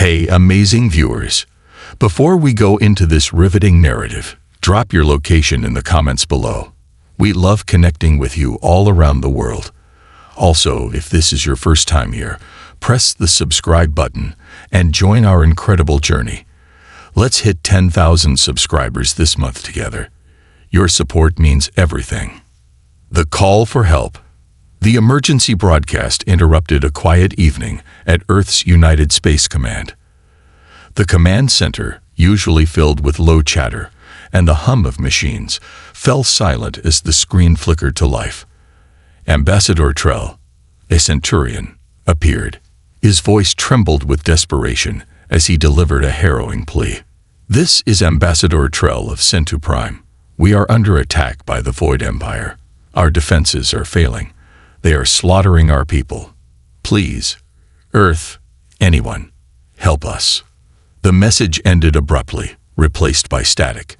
Hey, amazing viewers! Before we go into this riveting narrative, drop your location in the comments below. We love connecting with you all around the world. Also, if this is your first time here, press the subscribe button and join our incredible journey. Let's hit 10,000 subscribers this month together. Your support means everything. The call for help. The emergency broadcast interrupted a quiet evening at Earth's United Space Command. The command center, usually filled with low chatter and the hum of machines, fell silent as the screen flickered to life. Ambassador Trell, a Centurion, appeared. His voice trembled with desperation as he delivered a harrowing plea. "This is Ambassador Trell of Centu Prime. We are under attack by the Void Empire. Our defenses are failing. They are slaughtering our people. Please, Earth, anyone, help us." The message ended abruptly, replaced by static.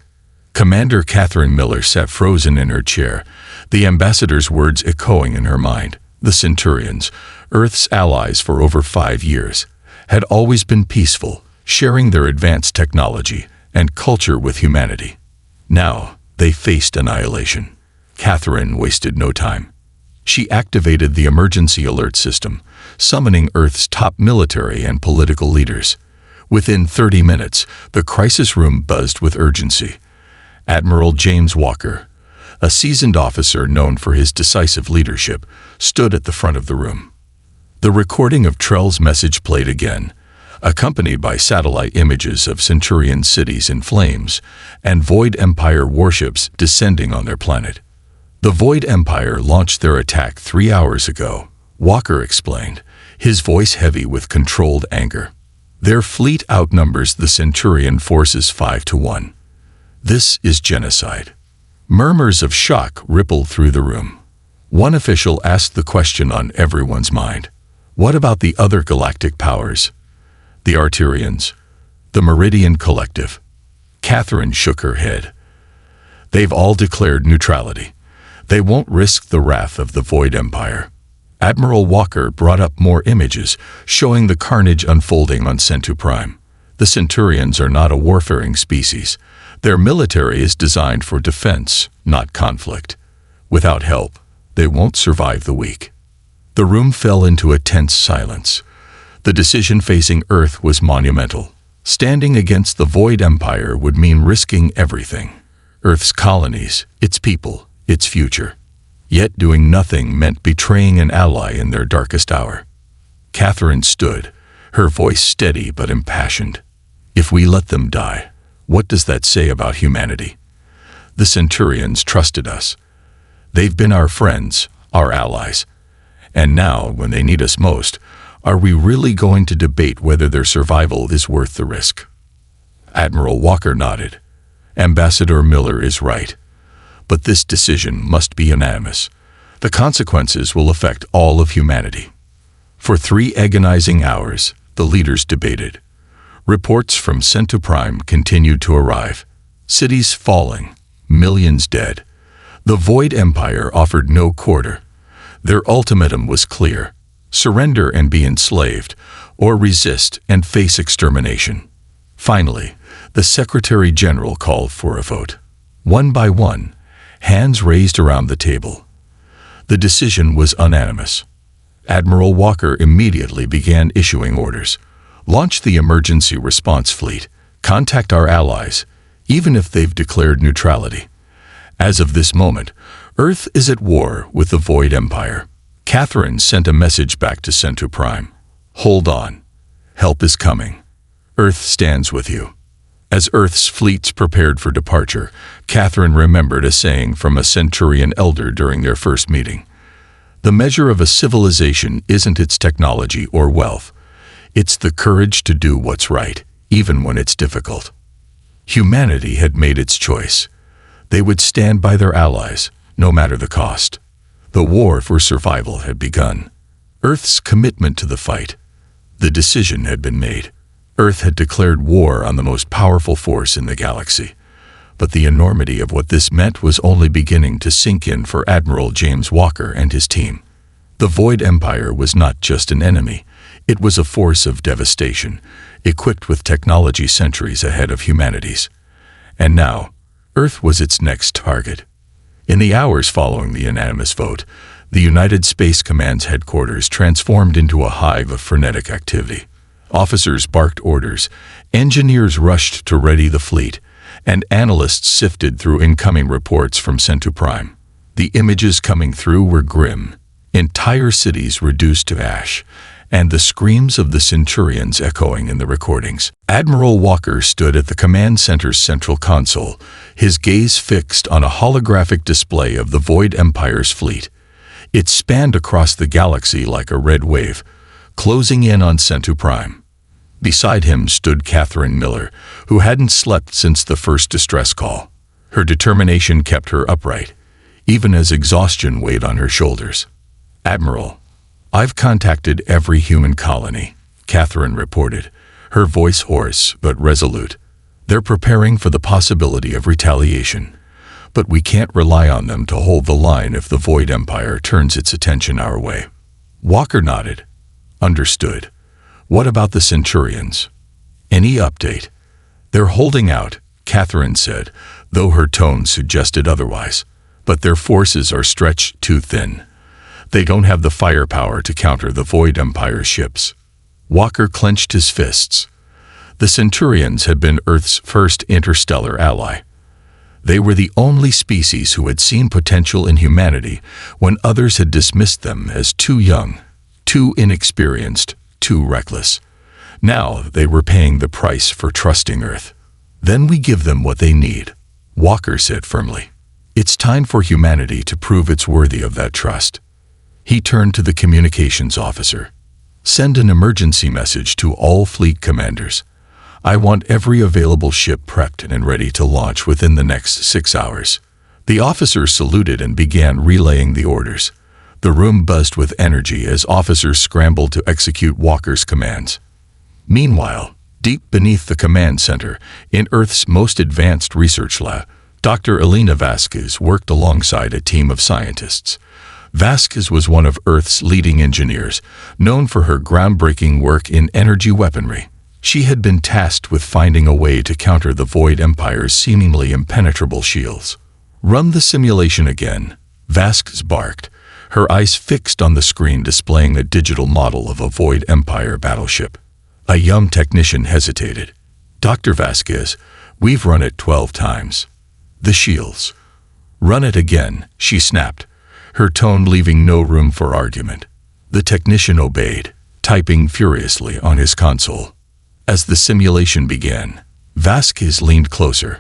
Commander Catherine Miller sat frozen in her chair, the ambassador's words echoing in her mind. The Centurions, Earth's allies for over 5 years, had always been peaceful, sharing their advanced technology and culture with humanity. Now, they faced annihilation. Catherine wasted no time. She activated the emergency alert system, summoning Earth's top military and political leaders. Within 30 minutes, the crisis room buzzed with urgency. Admiral James Walker, a seasoned officer known for his decisive leadership, stood at the front of the room. The recording of Trell's message played again, accompanied by satellite images of Centurion cities in flames and Void Empire warships descending on their planet. "The Void Empire launched their attack 3 hours ago," Walker explained, his voice heavy with controlled anger. "Their fleet outnumbers the Centurion forces 5-1. This is genocide." Murmurs of shock rippled through the room. One official asked the question on everyone's mind. What about the other galactic powers? The Arterians? The Meridian Collective? Catherine shook her head. "They've all declared neutrality. They won't risk the wrath of the Void Empire." Admiral Walker brought up more images, showing the carnage unfolding on Centu Prime. The Centurions are not a warfaring species. Their military is designed for defense, not conflict. Without help, they won't survive the week. The room fell into a tense silence. The decision facing Earth was monumental. Standing against the Void Empire would mean risking everything. Earth's colonies, its people, its future. Yet doing nothing meant betraying an ally in their darkest hour. Catherine stood, her voice steady but impassioned. "If we let them die, what does that say about humanity? The Centurions trusted us. They've been our friends, our allies. And now, when they need us most, are we really going to debate whether their survival is worth the risk?" Admiral Walker nodded. "Ambassador Miller is right. But this decision must be unanimous. The consequences will affect all of humanity." For 3 agonizing hours, the leaders debated. Reports from Centu Prime continued to arrive. Cities falling, millions dead. The Void Empire offered no quarter. Their ultimatum was clear: surrender and be enslaved, or resist and face extermination. Finally, the Secretary General called for a vote. One by one, hands raised around the table. The decision was unanimous. Admiral Walker immediately began issuing orders. "Launch the emergency response fleet. Contact our allies, even if they've declared neutrality. As of this moment, Earth is at war with the Void Empire." Catherine sent a message back to Centu Prime. "Hold on. Help is coming. Earth stands with you." As Earth's fleets prepared for departure, Catherine remembered a saying from a Centurion elder during their first meeting. "The measure of a civilization isn't its technology or wealth. It's the courage to do what's right, even when it's difficult." Humanity had made its choice. They would stand by their allies, no matter the cost. The war for survival had begun. Earth's commitment to the fight. The decision had been made. Earth had declared war on the most powerful force in the galaxy. But the enormity of what this meant was only beginning to sink in for Admiral James Walker and his team. The Void Empire was not just an enemy, It was a force of devastation, equipped with technology centuries ahead of humanity's. And now, Earth was its next target. In the hours following the unanimous vote, the United Space Command's headquarters transformed into a hive of frenetic activity. Officers barked orders, engineers rushed to ready the fleet, and analysts sifted through incoming reports from Prime. The images coming through were grim, entire cities reduced to ash, and the screams of the Centurions echoing in the recordings. Admiral Walker stood at the command center's central console, his gaze fixed on a holographic display of the Void Empire's fleet. It spanned across the galaxy like a red wave, closing in on Prime. Beside him stood Catherine Miller, who hadn't slept since the first distress call. Her determination kept her upright, even as exhaustion weighed on her shoulders. "Admiral, I've contacted every human colony," Catherine reported, her voice hoarse but resolute. "They're preparing for the possibility of retaliation, but we can't rely on them to hold the line if the Void Empire turns its attention our way." Walker nodded. "Understood. What about the Centurions? Any update?" "They're holding out," Catherine said, though her tone suggested otherwise. "But their forces are stretched too thin. They don't have the firepower to counter the Void Empire's ships." Walker clenched his fists. The Centurions had been Earth's first interstellar ally. They were the only species who had seen potential in humanity when others had dismissed them as too young, too inexperienced, too reckless. Now they were paying the price for trusting Earth. "Then we give them what they need," Walker said firmly. "It's time for humanity to prove it's worthy of that trust." He turned to the communications officer. "Send an emergency message to all fleet commanders. I want every available ship prepped and ready to launch within the next 6 hours." The officer saluted and began relaying the orders. The room buzzed with energy as officers scrambled to execute Walker's commands. Meanwhile, deep beneath the command center, in Earth's most advanced research lab, Dr. Elena Vasquez worked alongside a team of scientists. Vasquez was one of Earth's leading engineers, known for her groundbreaking work in energy weaponry. She had been tasked with finding a way to counter the Void Empire's seemingly impenetrable shields. "Run the simulation again," Vasquez barked, her eyes fixed on the screen displaying a digital model of a Void Empire battleship. A young technician hesitated. "Dr. Vasquez, we've run it 12 times. The shields." "Run it again," she snapped, her tone leaving no room for argument. The technician obeyed, typing furiously on his console. As the simulation began, Vasquez leaned closer.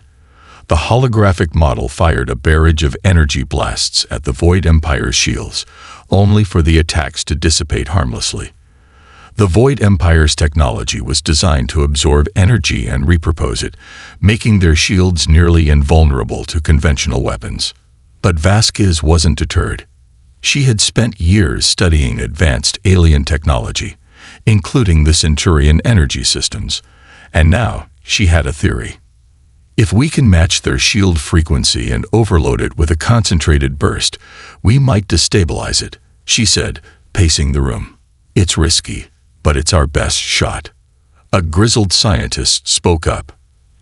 The holographic model fired a barrage of energy blasts at the Void Empire's shields, only for the attacks to dissipate harmlessly. The Void Empire's technology was designed to absorb energy and repurpose it, making their shields nearly invulnerable to conventional weapons. But Vasquez wasn't deterred. She had spent years studying advanced alien technology, including the Centurion energy systems, and now she had a theory. "If we can match their shield frequency and overload it with a concentrated burst, we might destabilize it," she said, pacing the room. "It's risky, but it's our best shot." A grizzled scientist spoke up.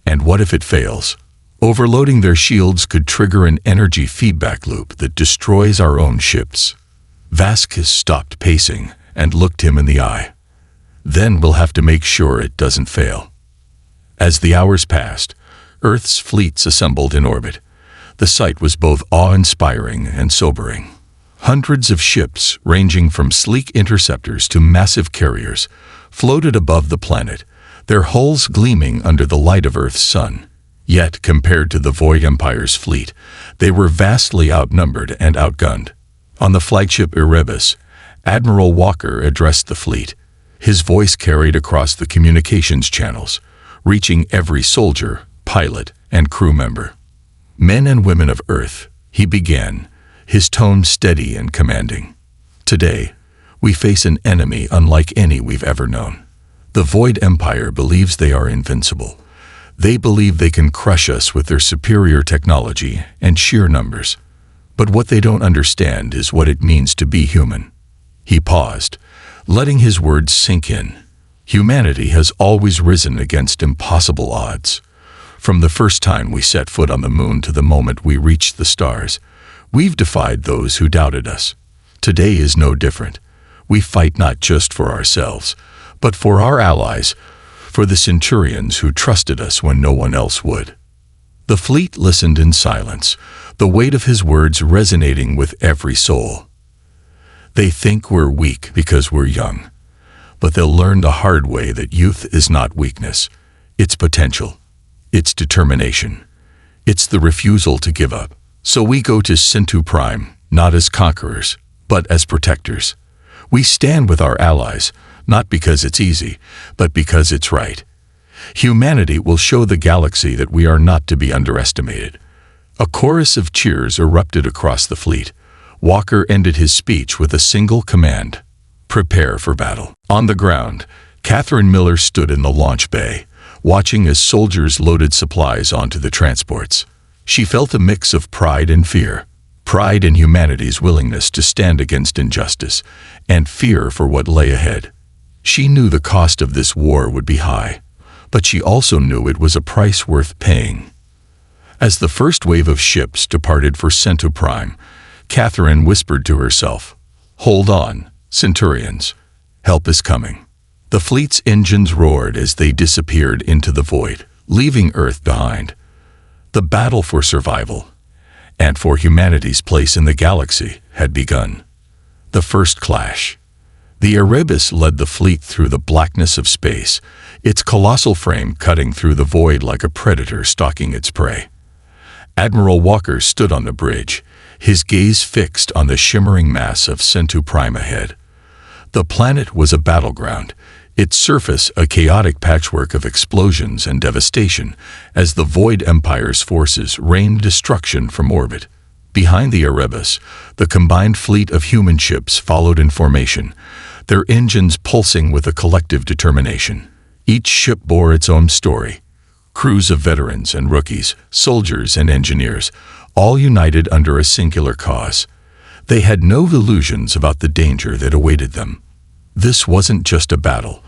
"And what if it fails? Overloading their shields could trigger an energy feedback loop that destroys our own ships." Vasquez stopped pacing and looked him in the eye. "Then we'll have to make sure it doesn't fail." As the hours passed, Earth's fleets assembled in orbit. The sight was both awe-inspiring and sobering. Hundreds of ships, ranging from sleek interceptors to massive carriers, floated above the planet, their hulls gleaming under the light of Earth's sun. Yet, compared to the Void Empire's fleet, they were vastly outnumbered and outgunned. On the flagship Erebus, Admiral Walker addressed the fleet. His voice carried across the communications channels, reaching every soldier, pilot, and crew member. "Men and women of Earth," he began, his tone steady and commanding. "Today, we face an enemy unlike any we've ever known. The Void Empire believes they are invincible. They believe they can crush us with their superior technology and sheer numbers. But what they don't understand is what it means to be human." He paused, letting his words sink in. Humanity has always risen against impossible odds. From the first time we set foot on the moon to the moment we reached the stars, we've defied those who doubted us. Today is no different. We fight not just for ourselves, but for our allies, for the Centurions who trusted us when no one else would. The fleet listened in silence, the weight of his words resonating with every soul. They think we're weak because we're young, but they'll learn the hard way that youth is not weakness. It's potential. It's determination. It's the refusal to give up. So we go to Centu Prime, not as conquerors, but as protectors. We stand with our allies, not because it's easy, but because it's right. Humanity will show the galaxy that we are not to be underestimated. A chorus of cheers erupted across the fleet. Walker ended his speech with a single command: prepare for battle. On the ground, Catherine Miller stood in the launch bay, watching as soldiers loaded supplies onto the transports. She felt a mix of pride and fear. Pride in humanity's willingness to stand against injustice, and fear for what lay ahead. She knew the cost of this war would be high, but she also knew it was a price worth paying. As the first wave of ships departed for Centu Prime, Catherine whispered to herself, "Hold on, Centurions. Help is coming." The fleet's engines roared as they disappeared into the void, leaving Earth behind. The battle for survival, and for humanity's place in the galaxy, had begun. The first clash. The Erebus led the fleet through the blackness of space, its colossal frame cutting through the void like a predator stalking its prey. Admiral Walker stood on the bridge, his gaze fixed on the shimmering mass of Centu Prime ahead. The planet was a battleground, its surface a chaotic patchwork of explosions and devastation, as the Void Empire's forces rained destruction from orbit. Behind the Erebus, the combined fleet of human ships followed in formation, their engines pulsing with a collective determination. Each ship bore its own story. Crews of veterans and rookies, soldiers and engineers, all united under a singular cause. They had no illusions about the danger that awaited them. This wasn't just a battle.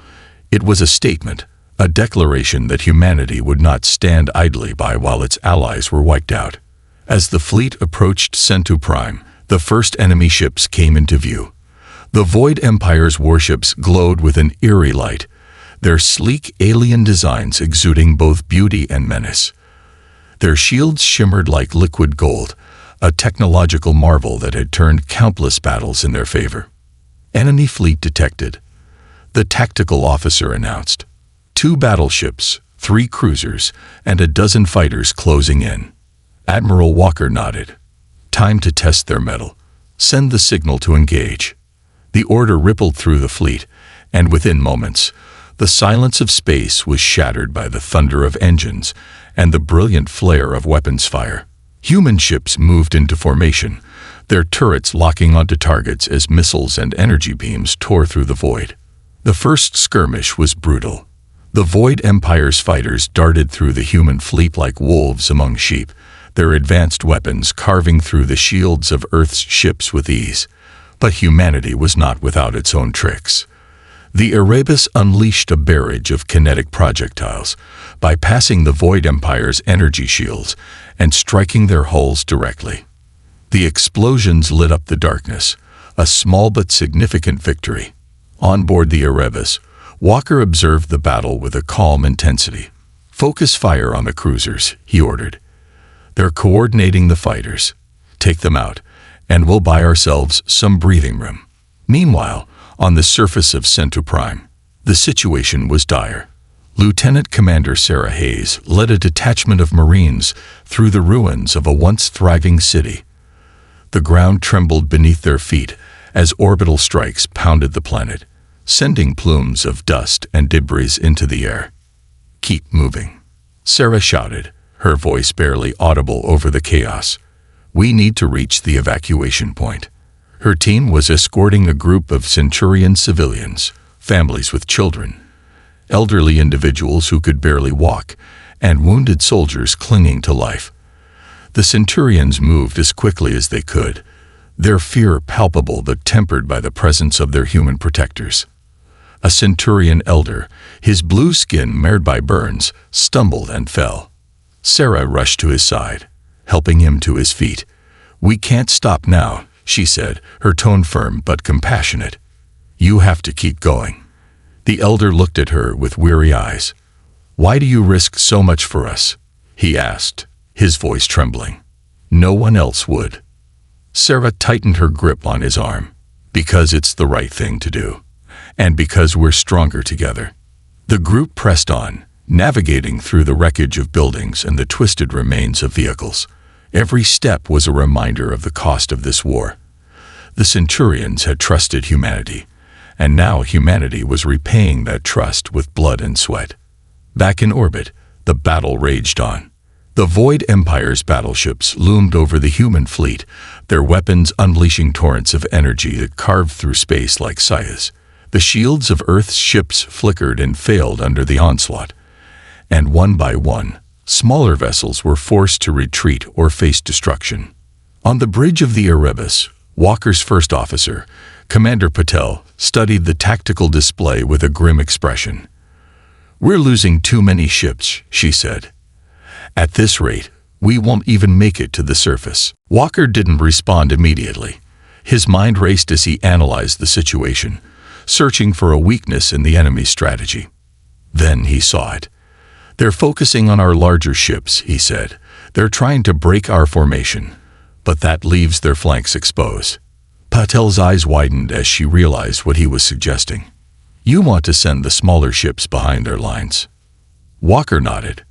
It was a statement, a declaration that humanity would not stand idly by while its allies were wiped out. As the fleet approached Centu Prime, the first enemy ships came into view. The Void Empire's warships glowed with an eerie light, their sleek alien designs exuding both beauty and menace. Their shields shimmered like liquid gold, a technological marvel that had turned countless battles in their favor. Enemy fleet detected, the tactical officer announced. 2 battleships, 3 cruisers, and a dozen fighters closing in. Admiral Walker nodded. Time to test their mettle. Send the signal to engage. The order rippled through the fleet, and within moments, the silence of space was shattered by the thunder of engines and the brilliant flare of weapons fire. Human ships moved into formation, their turrets locking onto targets as missiles and energy beams tore through the void. The first skirmish was brutal. The Void Empire's fighters darted through the human fleet like wolves among sheep, their advanced weapons carving through the shields of Earth's ships with ease. But humanity was not without its own tricks. The Erebus unleashed a barrage of kinetic projectiles, bypassing the Void Empire's energy shields and striking their hulls directly. The explosions lit up the darkness, a small but significant victory. On board the Erebus, Walker observed the battle with a calm intensity. "Focus fire on the cruisers," he ordered. "They're coordinating the fighters. Take them out, and we'll buy ourselves some breathing room." Meanwhile, on the surface of Centu Prime, the situation was dire. Lieutenant Commander Sarah Hayes led a detachment of Marines through the ruins of a once thriving city. The ground trembled beneath their feet as orbital strikes pounded the planet, sending plumes of dust and debris into the air. "Keep moving," Sarah shouted, her voice barely audible over the chaos. "We need to reach the evacuation point." Her team was escorting a group of Centurion civilians, families with children, elderly individuals who could barely walk, and wounded soldiers clinging to life. The Centurions moved as quickly as they could, their fear palpable but tempered by the presence of their human protectors. A Centurion elder, his blue skin marred by burns, stumbled and fell. Sarah rushed to his side, helping him to his feet. "We can't stop now," she said, her tone firm but compassionate. "You have to keep going." The elder looked at her with weary eyes. "Why do you risk so much for us?" he asked, his voice trembling. "No one else would." Sarah tightened her grip on his arm. "Because it's the right thing to do. And because we're stronger together." The group pressed on, navigating through the wreckage of buildings and the twisted remains of vehicles. Every step was a reminder of the cost of this war. The Centurions had trusted humanity, and now humanity was repaying that trust with blood and sweat. Back in orbit, the battle raged on. The Void Empire's battleships loomed over the human fleet, their weapons unleashing torrents of energy that carved through space like scythes. The shields of Earth's ships flickered and failed under the onslaught. And one by one, smaller vessels were forced to retreat or face destruction. On the bridge of the Erebus, Walker's first officer, Commander Patel, studied the tactical display with a grim expression. "We're losing too many ships," she said. "At this rate, we won't even make it to the surface." Walker didn't respond immediately. His mind raced as he analyzed the situation, searching for a weakness in the enemy's strategy. Then he saw it. "They're focusing on our larger ships," he said. "They're trying to break our formation, but that leaves their flanks exposed." Patel's eyes widened as she realized what he was suggesting. "You want to send the smaller ships behind their lines?" Walker nodded.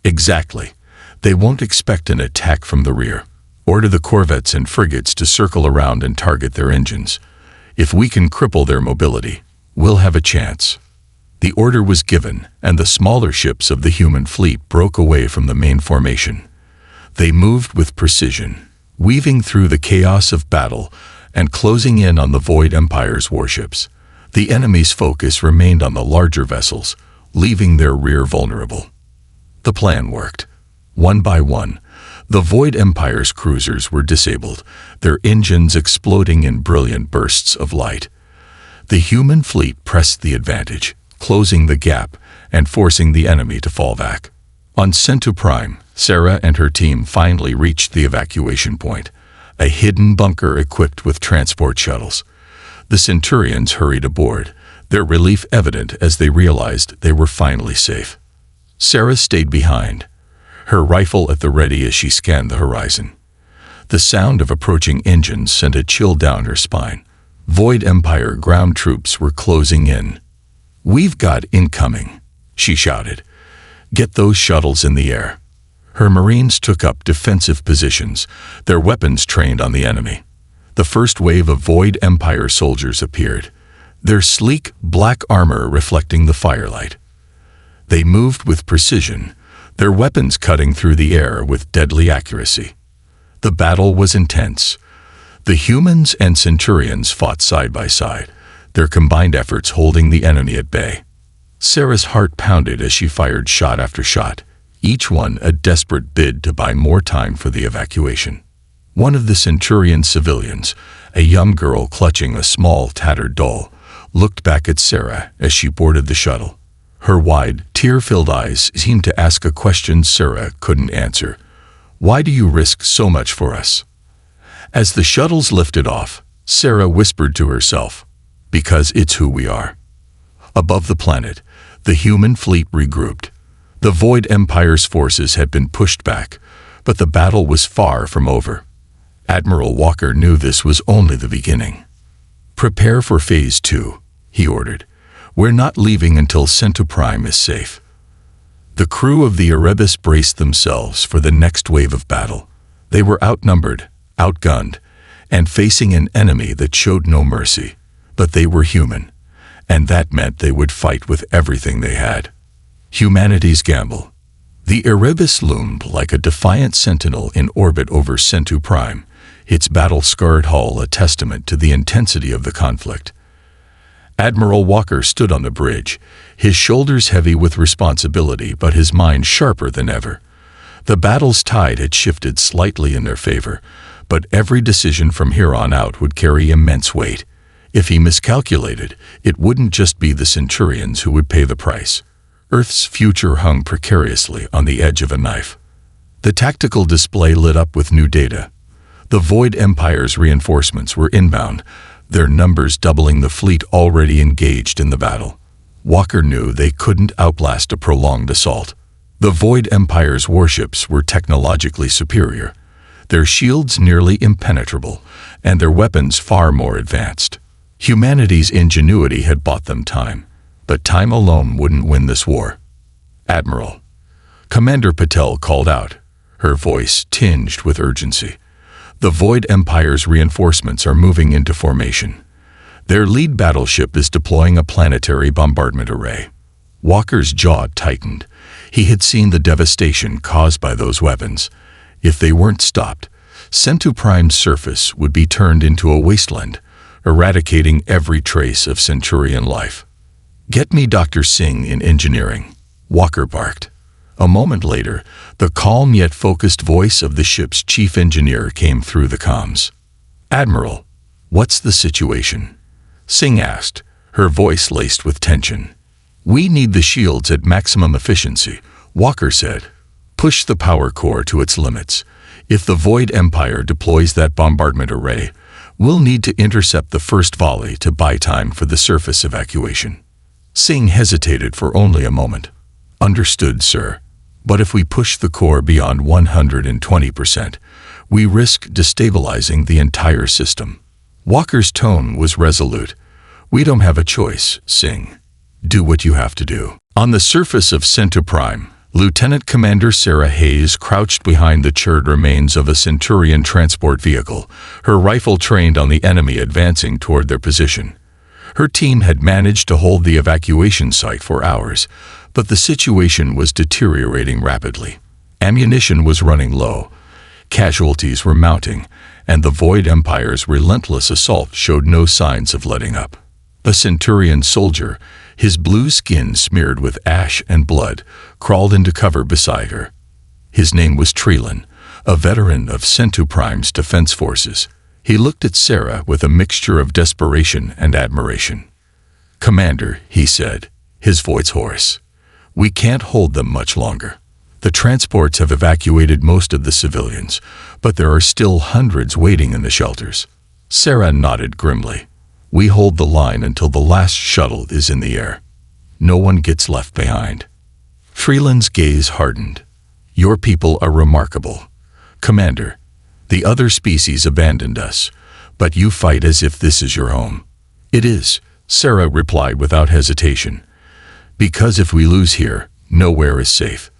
"Exactly. They won't expect an attack from the rear. Order the corvettes and frigates to circle around and target their engines. If we can cripple their mobility, we'll have a chance." The order was given, and the smaller ships of the human fleet broke away from the main formation. They moved with precision, weaving through the chaos of battle and closing in on the Void Empire's warships. The enemy's focus remained on the larger vessels, leaving their rear vulnerable. The plan worked. One by one, the Void Empire's cruisers were disabled, their engines exploding in brilliant bursts of light. The human fleet pressed the advantage, closing the gap and forcing the enemy to fall back. On Centu Prime, Sarah and her team finally reached the evacuation point, a hidden bunker equipped with transport shuttles. The Centurions hurried aboard, their relief evident as they realized they were finally safe. Sarah stayed behind, her rifle at the ready as she scanned the horizon. The sound of approaching engines sent a chill down her spine. Void Empire ground troops were closing in. "We've got incoming," she shouted. "Get those shuttles in the air." Her Marines took up defensive positions, their weapons trained on the enemy. The first wave of Void Empire soldiers appeared, their sleek, black armor reflecting the firelight. They moved with precision, their weapons cutting through the air with deadly accuracy. The battle was intense. The humans and Centurions fought side by side, their combined efforts holding the enemy at bay. Sarah's heart pounded as she fired shot after shot, each one a desperate bid to buy more time for the evacuation. One of the Centurion civilians, a young girl clutching a small, tattered doll, looked back at Sarah as she boarded the shuttle. Her wide, tear-filled eyes seemed to ask a question Sarah couldn't answer. "Why do you risk so much for us?" As the shuttles lifted off, Sarah whispered to herself, "Because it's who we are." Above the planet, the human fleet regrouped. The Void Empire's forces had been pushed back, but the battle was far from over. Admiral Walker knew this was only the beginning. "Prepare for Phase 2, he ordered. "We're not leaving until Centu Prime is safe." The crew of the Erebus braced themselves for the next wave of battle. They were outnumbered, outgunned, and facing an enemy that showed no mercy. But they were human, and that meant they would fight with everything they had. Humanity's gamble. The Erebus loomed like a defiant sentinel in orbit over Centu Prime, its battle-scarred hull a testament to the intensity of the conflict. Admiral Walker stood on the bridge, his shoulders heavy with responsibility but his mind sharper than ever. The battle's tide had shifted slightly in their favor, but every decision from here on out would carry immense weight. If he miscalculated, it wouldn't just be the Centurions who would pay the price. Earth's future hung precariously on the edge of a knife. The tactical display lit up with new data. The Void Empire's reinforcements were inbound, their numbers doubling the fleet already engaged in the battle. Walker knew they couldn't outlast a prolonged assault. The Void Empire's warships were technologically superior, their shields nearly impenetrable, and their weapons far more advanced. Humanity's ingenuity had bought them time, but time alone wouldn't win this war. "Admiral," Commander Patel called out, her voice tinged with urgency. "The Void Empire's reinforcements are moving into formation. Their lead battleship is deploying a planetary bombardment array." Walker's jaw tightened. He had seen the devastation caused by those weapons. If they weren't stopped, Centurion's surface would be turned into a wasteland, eradicating every trace of Centurion life. "Get me Dr. Singh in engineering," Walker barked. A moment later, the calm yet focused voice of the ship's chief engineer came through the comms. "Admiral, what's the situation?" Singh asked, her voice laced with tension. "We need the shields at maximum efficiency," Walker said. "Push the power core to its limits. If the Void Empire deploys that bombardment array, we'll need to intercept the first volley to buy time for the surface evacuation." Singh hesitated for only a moment. "Understood, sir. But if we push the core beyond 120%, we risk destabilizing the entire system." Walker's tone was resolute. "We don't have a choice, Singh. Do what you have to do." On the surface of Centaur Prime, Lieutenant Commander Sarah Hayes crouched behind the charred remains of a Centurion transport vehicle, her rifle trained on the enemy advancing toward their position. Her team had managed to hold the evacuation site for hours, but the situation was deteriorating rapidly. Ammunition was running low, casualties were mounting, and the Void Empire's relentless assault showed no signs of letting up. A Centurion soldier, his blue skin smeared with ash and blood, crawled into cover beside her. His name was Treelan, a veteran of Centaur Prime's defense forces. He looked at Sarah with a mixture of desperation and admiration. "Commander," he said, his voice hoarse, "we can't hold them much longer. The transports have evacuated most of the civilians, but there are still hundreds waiting in the shelters." Sarah nodded grimly. "We hold the line until the last shuttle is in the air. No one gets left behind." Freeland's gaze hardened. "Your people are remarkable, Commander. The other species abandoned us, but you fight as if this is your home." "It is," Sarah replied without hesitation. "Because if we lose here, nowhere is safe."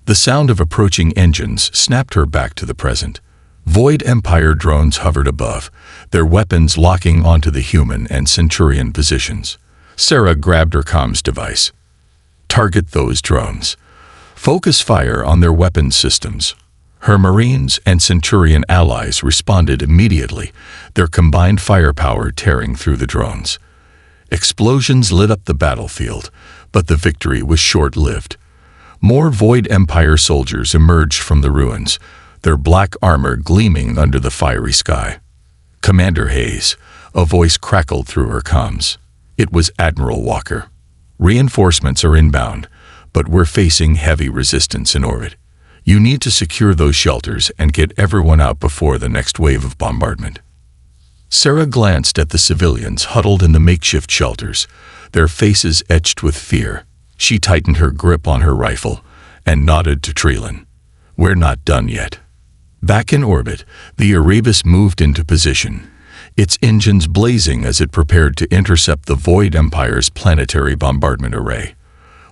The sound of approaching engines snapped her back to the present. Void Empire drones hovered above, their weapons locking onto the human and Centurion positions. Sarah grabbed her comms device. "Target those drones. Focus fire on their weapons systems." Her Marines and Centurion allies responded immediately, their combined firepower tearing through the drones. Explosions lit up the battlefield, but the victory was short-lived. More Void Empire soldiers emerged from the ruins, their black armor gleaming under the fiery sky. "Commander Hayes," a voice crackled through her comms. It was Admiral Walker. "Reinforcements are inbound, but we're facing heavy resistance in orbit. You need to secure those shelters and get everyone out before the next wave of bombardment." Sarah glanced at the civilians huddled in the makeshift shelters, their faces etched with fear. She tightened her grip on her rifle and nodded to Treelan. "We're not done yet." Back in orbit, the Erebus moved into position, its engines blazing as it prepared to intercept the Void Empire's planetary bombardment array.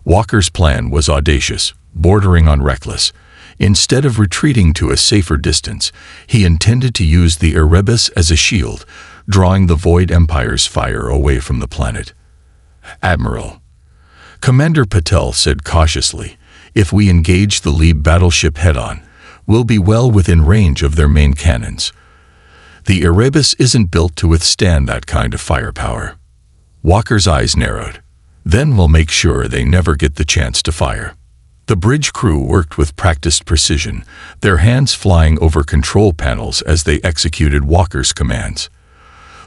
Walker's plan was audacious, bordering on reckless. Instead of retreating to a safer distance, he intended to use the Erebus as a shield, drawing the Void Empire's fire away from the planet. "Admiral," Commander Patel said cautiously, "if we engage the lead battleship head-on, we'll be well within range of their main cannons. The Erebus isn't built to withstand that kind of firepower." Walker's eyes narrowed. "Then we'll make sure they never get the chance to fire." The bridge crew worked with practiced precision, their hands flying over control panels as they executed Walker's commands.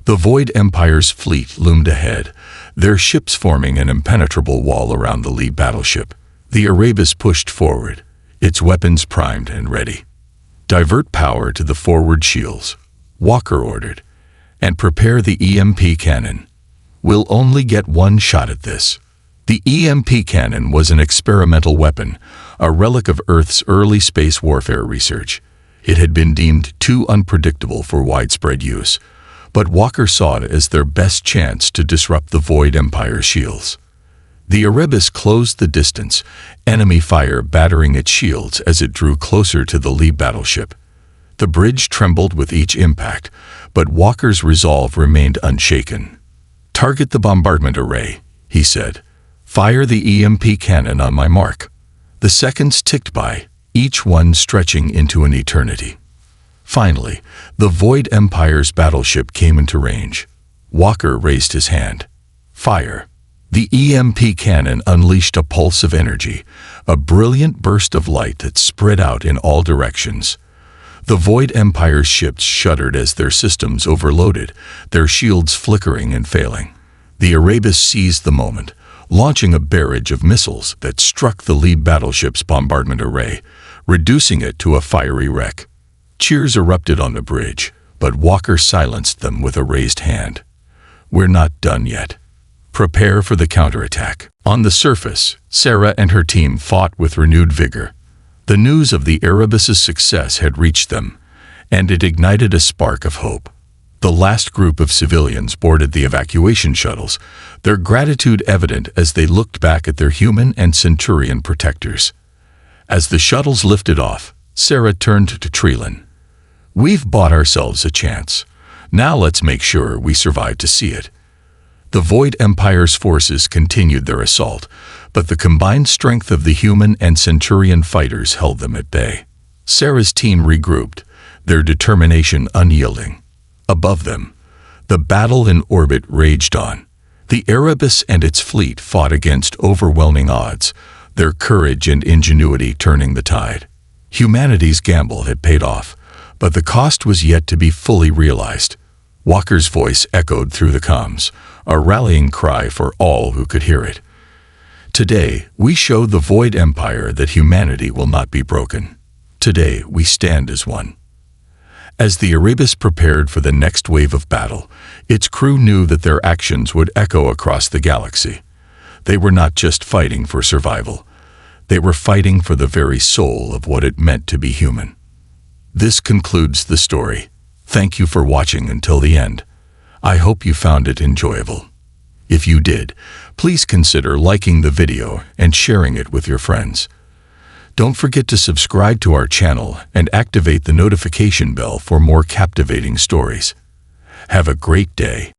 The Void Empire's fleet loomed ahead, their ships forming an impenetrable wall around the lead battleship. The Erebus pushed forward, its weapons primed and ready. "Divert power to the forward shields," Walker ordered, "and prepare the EMP cannon. We'll only get one shot at this." The EMP cannon was an experimental weapon, a relic of Earth's early space warfare research. It had been deemed too unpredictable for widespread use, but Walker saw it as their best chance to disrupt the Void Empire's shields. The Erebus closed the distance, enemy fire battering its shields as it drew closer to the lead battleship. The bridge trembled with each impact, but Walker's resolve remained unshaken. "Target the bombardment array," he said. "Fire the EMP cannon on my mark." The seconds ticked by, each one stretching into an eternity. Finally, the Void Empire's battleship came into range. Walker raised his hand. "Fire." The EMP cannon unleashed a pulse of energy, a brilliant burst of light that spread out in all directions. The Void Empire's ships shuddered as their systems overloaded, their shields flickering and failing. The Erebus seized the moment, launching a barrage of missiles that struck the lead battleship's bombardment array, reducing it to a fiery wreck. Cheers erupted on the bridge, but Walker silenced them with a raised hand. "We're not done yet. Prepare for the counterattack." On the surface, Sarah and her team fought with renewed vigor. The news of the Erebus's success had reached them, and it ignited a spark of hope. The last group of civilians boarded the evacuation shuttles, their gratitude evident as they looked back at their human and Centurion protectors. As the shuttles lifted off, Sarah turned to Treelan. "We've bought ourselves a chance. Now let's make sure we survive to see it." The Void Empire's forces continued their assault, but the combined strength of the human and Centurion fighters held them at bay. Sarah's team regrouped, their determination unyielding. Above them, the battle in orbit raged on. The Erebus and its fleet fought against overwhelming odds, their courage and ingenuity turning the tide. Humanity's gamble had paid off, but the cost was yet to be fully realized. Walker's voice echoed through the comms, a rallying cry for all who could hear it. "Today, we show the Void Empire that humanity will not be broken. Today, we stand as one." As the Erebus prepared for the next wave of battle, its crew knew that their actions would echo across the galaxy. They were not just fighting for survival. They were fighting for the very soul of what it meant to be human. This concludes the story. Thank you for watching until the end. I hope you found it enjoyable. If you did, please consider liking the video and sharing it with your friends. Don't forget to subscribe to our channel and activate the notification bell for more captivating stories. Have a great day.